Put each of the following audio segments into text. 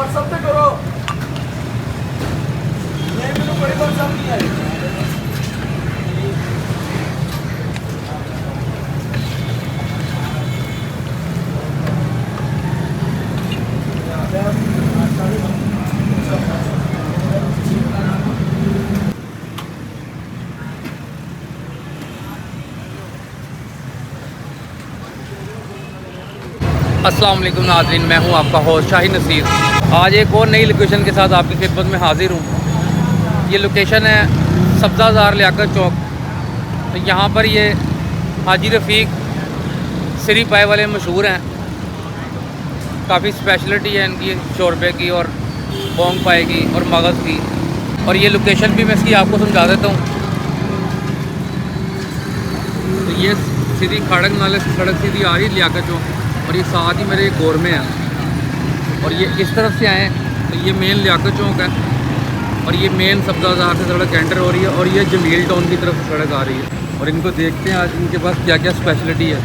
WhatsApp पे करो। नहीं मेरे को बड़ी व्हाट्सएप नहीं आई। अस्सलाम वालेकुम नाज़रीन, मैं हूं आपका होस्ट शाही नसीर। आज एक और नई लोकेशन के साथ आपकी खिदमत में हाज़िर हूं। ये लोकेशन है सब्ज़ाज़ार लियाकत चौक। तो यहाँ पर ये हाजी रफ़ीक सिरी पाए वाले मशहूर हैं। काफ़ी स्पेशलिटी है इनकी शोरबे की और बोंग पाए की और मगज़ की। और ये लोकेशन भी मैं इसकी आपको समझा देता हूँ। तो ये सीधी खड़क नाले सड़क सीधी आ रही लियाकत चौक और ये साथ ही मेरे एक गोर में है। और ये इस तरफ से आएँ तो ये मेन लियाकत चौक है और ये मेन सब्ज़ाज़ार से सड़क एंटर हो रही है और ये जमील टाउन की तरफ सड़क आ रही है। और इनको देखते हैं आज इनके पास क्या क्या स्पेशलिटी है।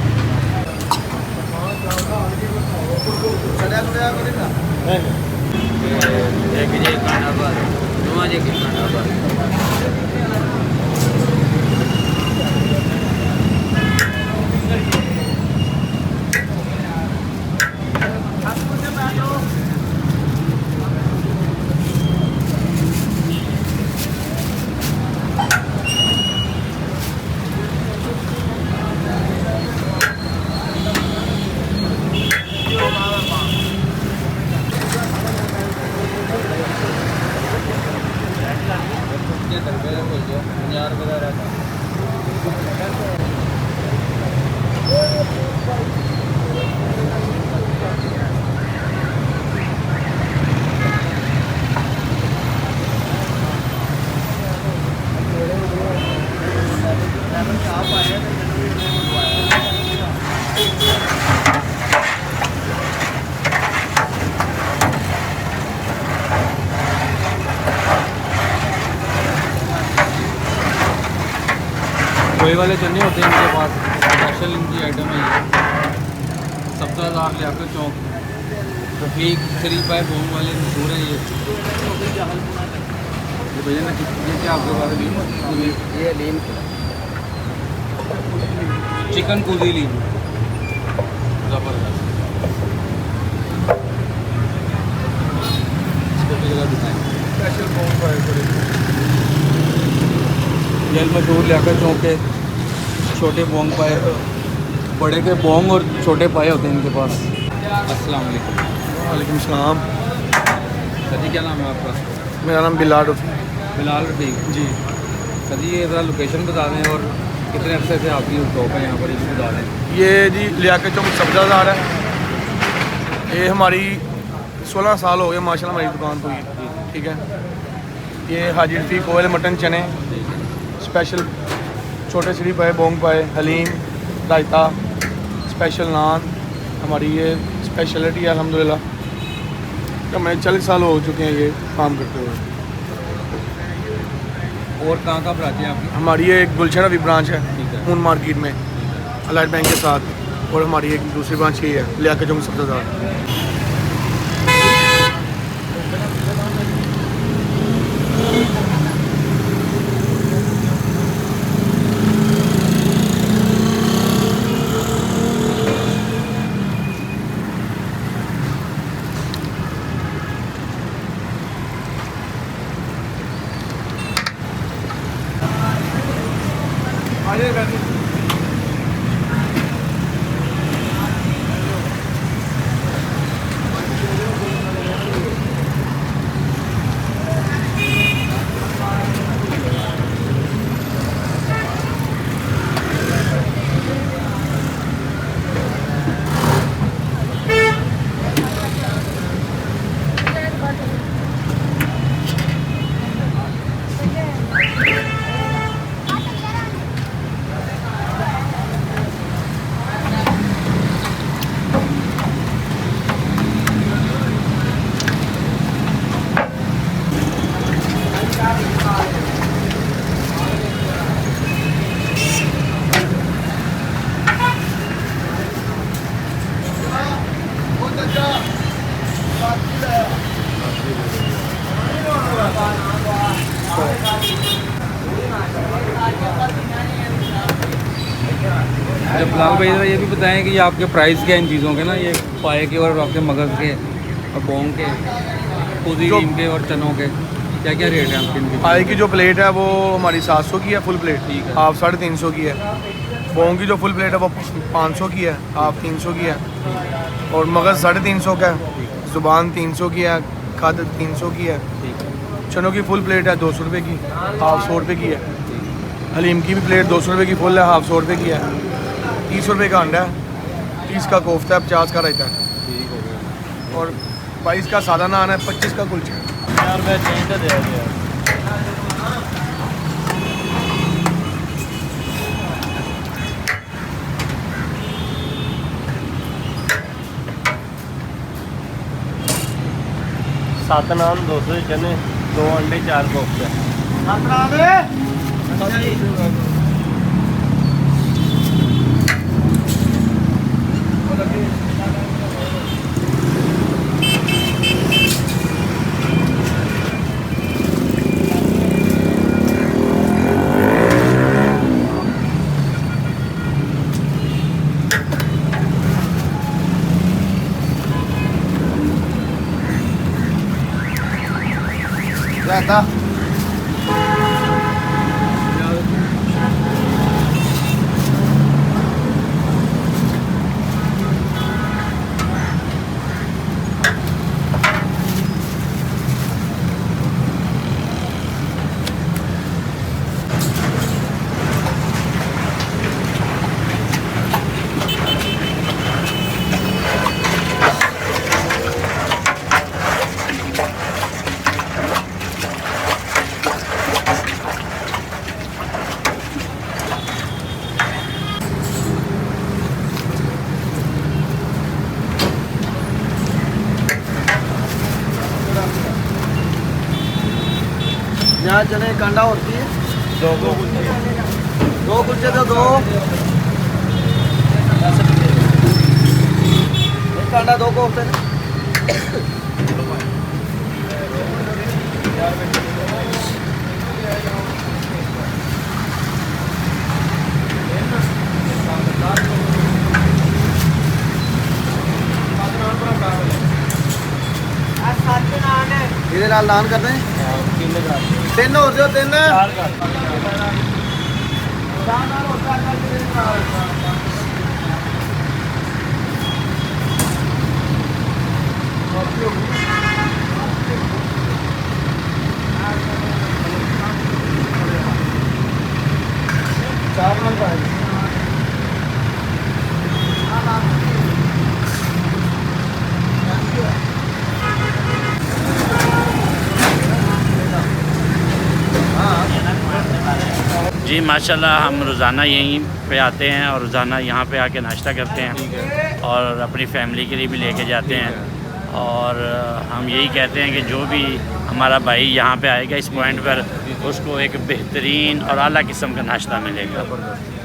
कोई वाले चने होते हैं इनके पास, स्पेशल इनकी आइटम है ये। सब्ज़ाज़ार लियाकत चौक रफ़ीक सिरी पाए बोंग वाले मशहूर हैं ये भैया ना। ये क्या आपके पास लीम? ये लीम चिकन कुली लीम ज़बरदस्त। इसको भी जगह दिखाएँ। स्पेशल बोंग पाए ये मशहूर लियाकत चौक के छोटे बोंग पाए, बड़े के बोंग और छोटे पाए होते हैं इनके पास। अस्सलाम वालेकुम। वालेकुम सलाम। सर जी क्या नाम है आपका? मेरा नाम बिलाल रफ़ीक। बिलाल रफ़ीक जी। सर जी ये ज़रा लोकेशन बता दें और कितने अरसे से आपकी शॉप है यहाँ पर, ये भी बता दें। ये जी लियाकत चौक सब्ज़ाज़ार है। ये हमारी 16 साल हो गए माशाल्लाह हमारी दुकान को ये, ठीक है। ये हाजी रफ़ीक कोयल मटन चने स्पेशल, छोटे सिरी पाए बोंग पाए, हलीम, रायता, स्पेशल नान हमारी ये स्पेशलिटी है अल्हम्दुलिल्लाह। तो मैं 40 साल हो चुके हैं ये काम करते हुए। और कहाँ कहाँ ब्रांच है आपकी? हमारी ये एक गुलशन अभी ब्रांच है ठीक है। मून मार्केट में अलाइट बैंक के साथ, और हमारी एक दूसरी ब्रांच ये है लियाकत चौक सब्ज़ाज़ार। लाल भाई ज़रा ये भी बताएं कि ये आपके प्राइस क्या है इन चीज़ों के ना, ये पाए के और आपके मगज़ के और बोंग के, खुदी जो- नीम के और चनों के, क्या क्या रेट है आपके इनके? पाए की जो प्लेट है वो हमारी 700 की है फुल प्लेट, ठीक है। हाफ 350 की है। बोंग की जो फुल प्लेट है वो 500 की है, हाफ 300 की है। और मगज़ 350 का है, ज़ुबान 300 की है, खाद 300 की है। ठीक है। चनों की फुल प्लेट है 200 रुपये की, हाफ 100 रुपये की है। हलीम की भी प्लेट 200 रुपये की फुल है, हाफ 100 रुपये की है। 30 रुपये का अंडा है, 30 का कोफ्ता है, 50 का रायता है ठीक हो गया। और 22 का सादा नान है, 25 का कुलचा है। यार मैं चेंज तो दे दिया। सात नान 200 चने, 2 अंडे, 4 कोफ्ते। रायता यहाँ चने कांडा होती है, 2 कुलचे। 2 कुलचे तो 2, एक कांडा 2 कोफ्ते ने। ਇਹਦੇ ਨਾਲ ਨਾਨ ਕਰਦੇ ਨੇ 3 का 3 ਹੋਰ ਦਿਓ 3 4 का। चार नान पाए जी माशाल्लाह हम रोज़ाना यहीं पे आते हैं और रोज़ाना यहाँ पे आके नाश्ता करते हैं और अपनी फैमिली के लिए भी लेके जाते हैं। और हम यही कहते हैं कि जो भी हमारा भाई यहाँ पे आएगा इस पॉइंट पर उसको एक बेहतरीन और आला किस्म का नाश्ता मिलेगा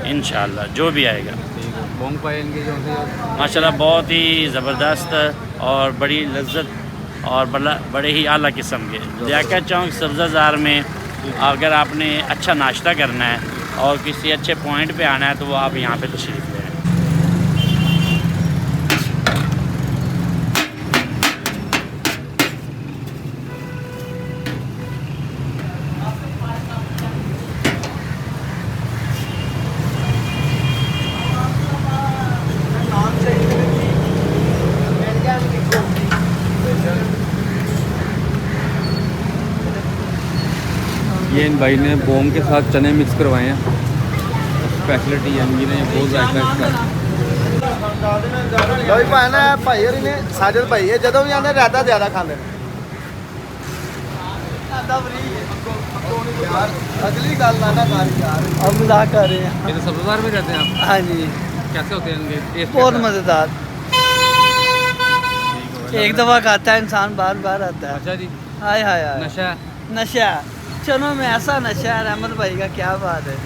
इंशाल्लाह, जो भी आएगा। बोंग पाए इनके जो से माशाल्लाह बहुत ही ज़बरदस्त और बड़ी लज्जत और बड़े ही आला किस्म के। लियाकत चौक सब्ज़ाज़ार में अगर आपने अच्छा नाश्ता करना है और किसी अच्छे पॉइंट पे आना है तो वो आप यहाँ पे तशरीफ़ लें। ये इन भाई ने बोंग के साथ चने मिक्स करवाए हैं, स्पेशलिटी है इनकी ने, बहुत जायका इसका। ਲੋ ਜੀ ਭਾਈ ਨਾ ਭਾਈ ਹੋਰੀ ਨੇ ਸਾਜਦ ਭਾਈ ਇਹ ਜਦੋਂ ਵੀ ਆਉਂਦੇ ਰਾਇਤਾ ਜ਼ਿਆਦਾ ਖਾਂਦੇ ਨੇ। यार अगली गल ना कर यार, हम मजाक कर रहे हैं। ये तो सब्ज़ार में रहते हैं आप? हाँ जी, कैसे होते हैं इनके टेस्ट? बहुत मज़ेदार। एक दफ़ा खाता है इंसान बार बार आता है। अच्छा जी, हाय हाय हाय, नशा नशा चलो में ऐसा नशा है रहमत भाई का, क्या बात है।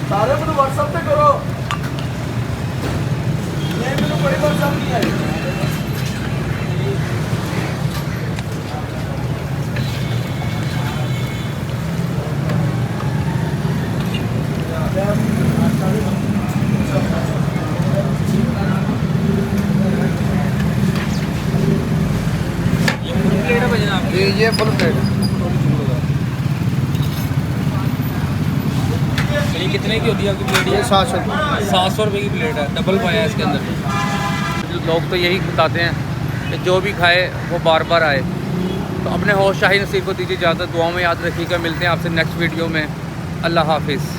सारे मेनू व्हाट्सएप पे करो, ये मेनू बड़ी व्हाट्सएप नहीं आई। ये फुल प्लेट ये कितने की होती है आपकी प्लेट? ये 700 ₹700 की प्लेट है, डबल पाया है इसके अंदर। लोग तो यही बताते हैं कि जो भी खाए वो बार बार आए। तो अपने होश शाही नसीर को दीजिए इजाज़त, दुआओं में याद रखिएगा। मिलते हैं आपसे नेक्स्ट वीडियो में। अल्लाह हाफिज़।